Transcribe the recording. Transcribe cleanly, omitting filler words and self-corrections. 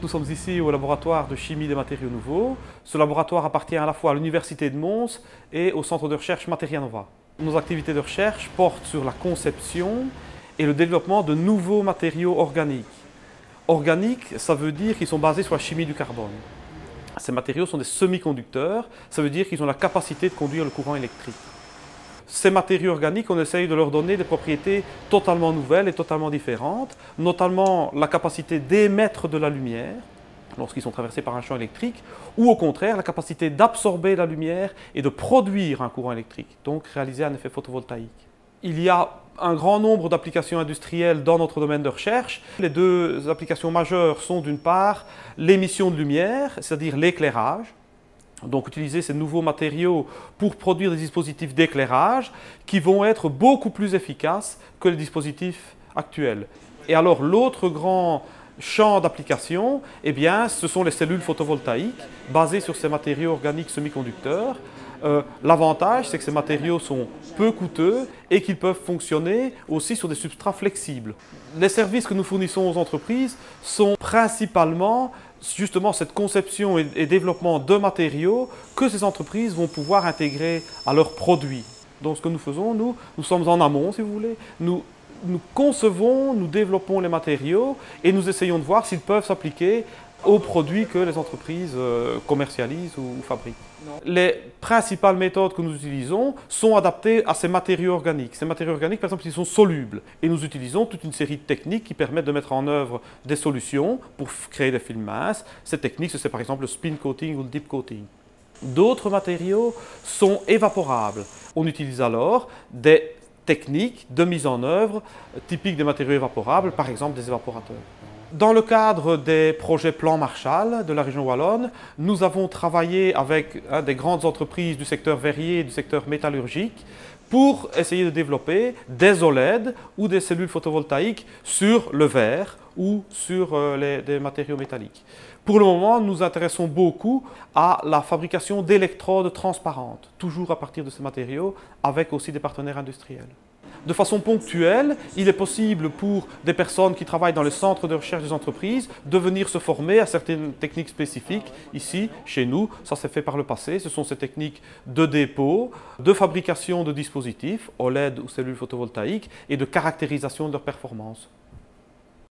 Nous sommes ici au laboratoire de chimie des matériaux nouveaux. Ce laboratoire appartient à la fois à l'Université de Mons et au centre de recherche Materianova. Nos activités de recherche portent sur la conception et le développement de nouveaux matériaux organiques. Organiques, ça veut dire qu'ils sont basés sur la chimie du carbone. Ces matériaux sont des semi-conducteurs, ça veut dire qu'ils ont la capacité de conduire le courant électrique. Ces matériaux organiques, on essaye de leur donner des propriétés totalement nouvelles et totalement différentes, notamment la capacité d'émettre de la lumière lorsqu'ils sont traversés par un champ électrique, ou au contraire la capacité d'absorber la lumière et de produire un courant électrique, donc réaliser un effet photovoltaïque. Il y a un grand nombre d'applications industrielles dans notre domaine de recherche. Les deux applications majeures sont d'une part l'émission de lumière, c'est-à-dire l'éclairage. Donc utiliser ces nouveaux matériaux pour produire des dispositifs d'éclairage qui vont être beaucoup plus efficaces que les dispositifs actuels. Et alors l'autre grand champ d'application, eh bien, ce sont les cellules photovoltaïques basées sur ces matériaux organiques semi-conducteurs. L'avantage, c'est que ces matériaux sont peu coûteux et qu'ils peuvent fonctionner aussi sur des substrats flexibles. Les services que nous fournissons aux entreprises sont principalement justement cette conception et développement de matériaux que ces entreprises vont pouvoir intégrer à leurs produits. Donc ce que nous faisons, nous sommes en amont, si vous voulez. Nous concevons, nous développons les matériaux et nous essayons de voir s'ils peuvent s'appliquer aux produits que les entreprises commercialisent ou fabriquent. Les principales méthodes que nous utilisons sont adaptées à ces matériaux organiques. Ces matériaux organiques, par exemple, ils sont solubles. Et nous utilisons toute une série de techniques qui permettent de mettre en œuvre des solutions pour créer des films minces. Ces techniques, c'est par exemple le spin coating ou le deep coating. D'autres matériaux sont évaporables. On utilise alors des techniques de mise en œuvre typiques des matériaux évaporables, par exemple des évaporateurs. Dans le cadre des projets Plan Marshall de la région wallonne, nous avons travaillé avec des grandes entreprises du secteur verrier et du secteur métallurgique pour essayer de développer des OLED ou des cellules photovoltaïques sur le verre ou sur des matériaux métalliques. Pour le moment, nous nous intéressons beaucoup à la fabrication d'électrodes transparentes, toujours à partir de ces matériaux, avec aussi des partenaires industriels. De façon ponctuelle, il est possible pour des personnes qui travaillent dans les centres de recherche des entreprises de venir se former à certaines techniques spécifiques. Ici, chez nous, ça s'est fait par le passé. Ce sont ces techniques de dépôt, de fabrication de dispositifs, OLED ou cellules photovoltaïques, et de caractérisation de leurs performances.